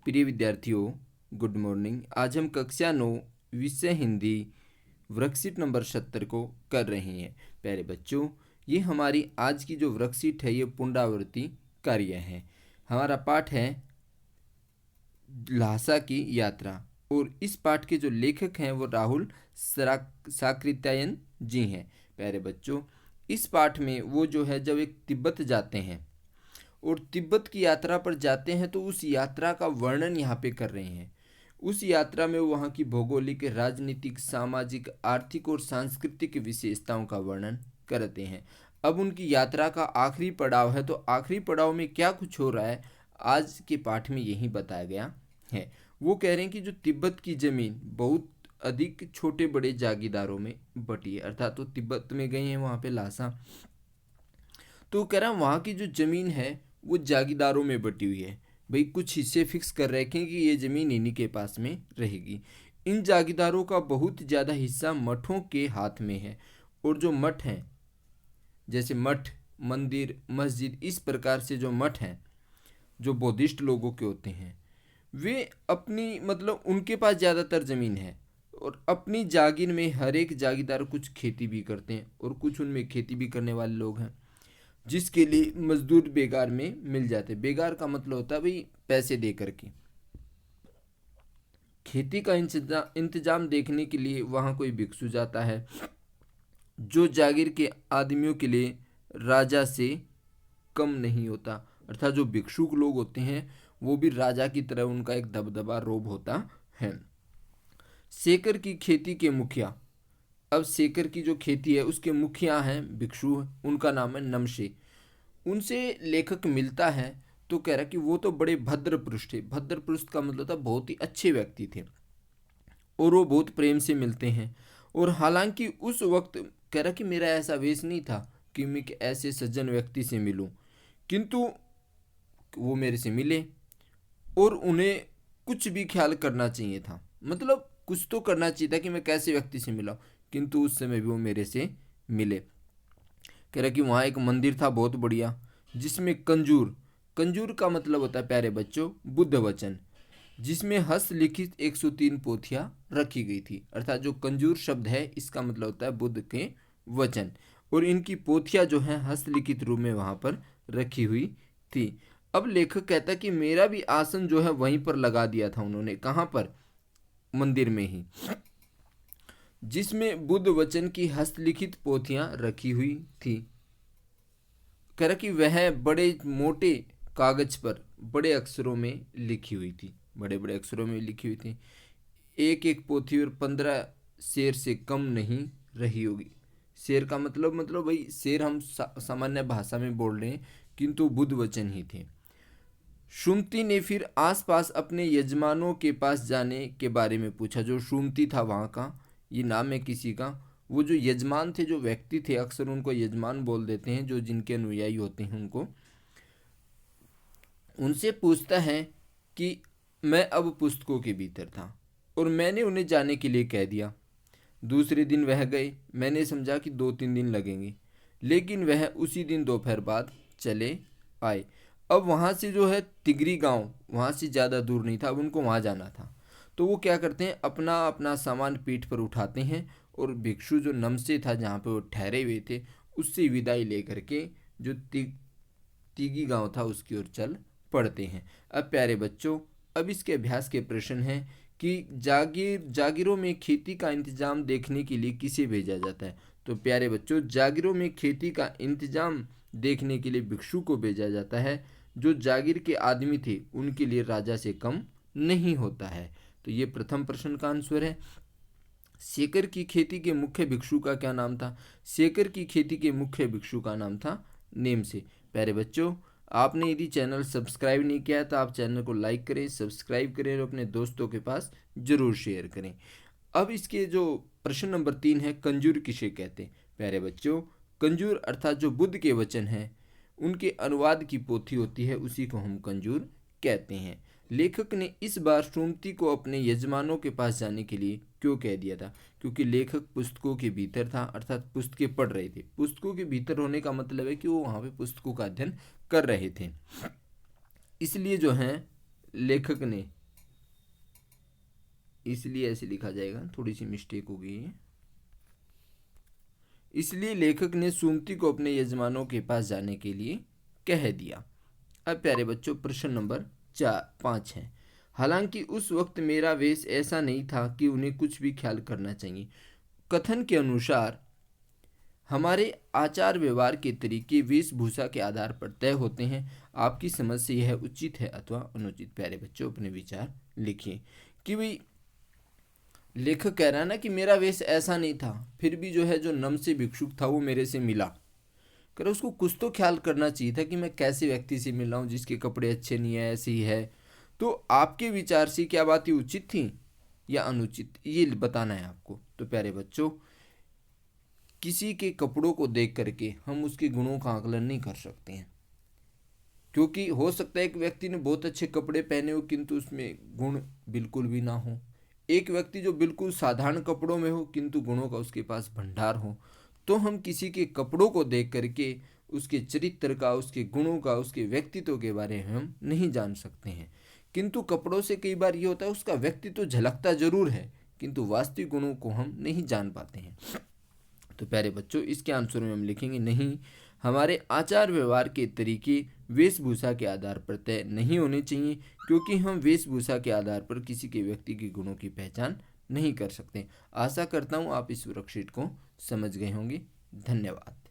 प्रिय विद्यार्थियों, good morning. आज हम कक्षा 9 विषय हिंदी वर्कशीट नंबर 70 को कर रहे हैं। प्यारे बच्चों, ये हमारी आज की जो वर्कशीट है ये पुनरावृत्ति कार्य है। हमारा पाठ है ल्हासा की यात्रा और इस पाठ के जो लेखक हैं वो राहुल साकृत्यायन जी हैं। प्यारे बच्चों, इस पाठ में वो जो है जब एक तिब्बत जाते हैं और तिब्बत की यात्रा पर जाते हैं तो उस यात्रा का वर्णन यहाँ पे कर रहे हैं। उस यात्रा में वो वहाँ की भौगोलिक, राजनीतिक, सामाजिक, आर्थिक और सांस्कृतिक विशेषताओं का वर्णन करते हैं। अब उनकी यात्रा का आखिरी पड़ाव है, तो आखिरी पड़ाव में क्या कुछ हो रहा है आज के पाठ में यही बताया गया है। वो कह रहे हैं कि जो तिब्बत की ज़मीन बहुत अधिक छोटे बड़े जागीरदारों में बटी है, अर्थात तो तिब्बत में गए हैं वहाँ पे ल्हासा, तो कह रहा वहाँ की जो ज़मीन है वो जागीरदारों में बटी हुई है। भाई कुछ हिस्से फिक्स कर रखे कि ये ज़मीन इन्हीं के पास में रहेगी। इन जागीरदारों का बहुत ज़्यादा हिस्सा मठों के हाथ में है और जो मठ हैं, जैसे मठ, मंदिर, मस्जिद, इस प्रकार से जो मठ हैं जो बौद्धिस्ट लोगों के होते हैं, वे अपनी मतलब उनके पास ज़्यादातर ज़मीन है और अपनी जागीर में हर एक जागीरदार कुछ खेती भी करते हैं और कुछ उनमें खेती भी करने वाले लोग हैं, जिसके लिए मजदूर बेगार में मिल जाते। बेगार का मतलब होता है भाई पैसे दे करके। खेती का इंतजाम देखने के लिए वहाँ कोई भिक्षु जाता है जो जागीर के आदमियों के लिए राजा से कम नहीं होता। अर्थात जो भिक्षुक लोग होते हैं वो भी राजा की तरह उनका एक दबदबा रोब होता है। सेकर की खेती के मुखिया, अब सेकर की जो खेती है उसके मुखिया हैं भिक्षु, उनका नाम है नमशे। उनसे लेखक मिलता है तो कह रहा कि वो तो बड़े भद्र पुरुष थे। भद्र पुरुष का मतलब था बहुत ही अच्छे व्यक्ति थे और वो बहुत प्रेम से मिलते हैं। और हालांकि उस वक्त कह रहा कि मेरा ऐसा वेश नहीं था कि मैं ऐसे सज्जन व्यक्ति से मिलूं, किंतु वो मेरे से मिले और उन्हें कुछ भी ख्याल करना चाहिए था, मतलब कुछ तो करना चाहिए था कि मैं कैसे व्यक्ति से मिला, किंतु उस समय भी वो मेरे से मिले। कह रहा कि वहाँ एक मंदिर था बहुत बढ़िया जिसमें कंजूर, कंजूर का मतलब होता है प्यारे बच्चों बुद्ध वचन, जिसमें हस्तलिखित 103 पोथियाँ रखी गई थी। अर्थात जो कंजूर शब्द है इसका मतलब होता है बुद्ध के वचन, और इनकी पोथियाँ जो हैं हस्तलिखित रूप में वहाँ पर रखी हुई थी। अब लेखक कहता है कि मेरा भी आसन जो है वहीं पर लगा दिया था उन्होंने। कहाँ पर? मंदिर में ही, जिसमें बुद्ध वचन की हस्तलिखित पोथियाँ रखी हुई थी। कह रहा कि वह बड़े मोटे कागज पर बड़े अक्षरों में लिखी हुई थी, बड़े बड़े अक्षरों में लिखी हुई थी। एक एक पोथी और 15 शेर से कम नहीं रही होगी। शेर का मतलब भाई शेर हम सामान्य भाषा में बोल रहे हैं, किंतु बुद्ध वचन ही थे। शुमती ने फिर आसपास अपने यजमानों के पास जाने के बारे में पूछा। जो शुमती था वहाँ का, ये नाम है किसी का, वो जो यजमान थे, जो व्यक्ति थे, अक्सर उनको यजमान बोल देते हैं, जो जिनके अनुयायी होते हैं उनको, उनसे पूछता है कि मैं अब पुस्तकों के भीतर था और मैंने उन्हें जाने के लिए कह दिया। दूसरे दिन वह गए। मैंने समझा कि 2-3 दिन लगेंगे, लेकिन वह उसी दिन दोपहर बाद चले आए। अब वहाँ से जो है तिगरी गांव वहाँ से ज़्यादा दूर नहीं था, अब उनको वहाँ जाना था। तो वो क्या करते हैं, अपना अपना सामान पीठ पर उठाते हैं और भिक्षु जो नमसे था जहाँ पे वो ठहरे हुए थे उससे विदाई लेकर के जो तिगी गांव था उसकी ओर चल पड़ते हैं। अब प्यारे बच्चों, अब इसके अभ्यास के प्रश्न हैं कि जागीरों में खेती का इंतजाम देखने के लिए किसे भेजा जाता है। तो प्यारे बच्चों, जागीरों में खेती का इंतजाम देखने के लिए भिक्षु को भेजा जाता है। जो जागीर के आदमी थे उनके लिए राजा से कम नहीं होता है। तो ये प्रथम प्रश्न का आंसर है। सेकर की खेती के मुख्य भिक्षु का क्या नाम था? सेकर की खेती के मुख्य भिक्षु का नाम था नेमसे। प्यारे बच्चों, आपने यदि चैनल सब्सक्राइब नहीं किया है तो आप चैनल को लाइक करें, सब्सक्राइब करें और अपने दोस्तों के पास जरूर शेयर करें। अब इसके जो प्रश्न नंबर 3 है, कंजूर किसे कहते हैं? प्यारे बच्चों, कंजूर अर्थात जो बुद्ध के वचन हैं उनके अनुवाद की पोथी होती है, उसी को हम कंजूर कहते हैं। लेखक ने इस बार सुमति को अपने यजमानों के पास जाने के लिए क्यों कह दिया था? क्योंकि लेखक पुस्तकों के भीतर था, अर्थात पुस्तकें पढ़ रहे थे। पुस्तकों के भीतर होने का मतलब है कि वो वहाँ पे पुस्तकों का अध्ययन कर रहे थे, इसलिए जो है लेखक ने, इसलिए ऐसे लिखा जाएगा, थोड़ी सी मिस्टेक हो गई है, इसलिए लेखक ने सुमति को अपने यजमानों के पास जाने के लिए कह दिया। अब प्यारे बच्चों प्रश्न नंबर 5 है। हालांकि उस वक्त मेरा वेश ऐसा नहीं था कि उन्हें कुछ भी ख्याल करना चाहिए। कथन के अनुसार हमारे आचार व्यवहार के तरीके वेशभूषा के आधार पर तय होते हैं। आपकी समझ से यह उचित है अथवा अनुचित। प्यारे बच्चों अपने विचार लिखिए कि भाई लेखक कह रहा है ना कि मेरा वेश ऐसा नहीं था, फिर भी जो है जो नम से भिक्षुक था वो मेरे से मिला, कर उसको कुछ तो ख्याल करना चाहिए था कि मैं कैसे व्यक्ति से मिल रहा हूँ जिसके कपड़े अच्छे नहीं है, ऐसे ही है। तो आपके विचार से क्या बात ये उचित थी या अनुचित, ये बताना है आपको। तो प्यारे बच्चों किसी के कपड़ों को देख करके हम उसके गुणों का आकलन नहीं कर सकते हैं, क्योंकि हो सकता है एक व्यक्ति ने बहुत अच्छे कपड़े पहने हो किंतु उसमें गुण बिल्कुल भी ना हो, एक व्यक्ति जो बिल्कुल साधारण कपड़ों में हो किंतु गुणों का उसके पास भंडार हो। तो हम किसी के कपड़ों को देख करके उसके चरित्र का, उसके गुणों का, उसके व्यक्तित्व के बारे में हम नहीं जान सकते हैं। किंतु कपड़ों से कई बार ये होता है उसका व्यक्तित्व झलकता जरूर है किंतु वास्तविक गुणों को हम नहीं जान पाते हैं। तो प्यारे बच्चों इसके आंसर में हम लिखेंगे नहीं, हमारे आचार व्यवहार के तरीके वेशभूषा के आधार पर तय नहीं होने चाहिए, क्योंकि हम वेशभूषा के आधार पर किसी के व्यक्ति के गुणों की पहचान नहीं कर सकते। आशा करता हूँ आप इस वर्कशीट को समझ गए होंगे। धन्यवाद।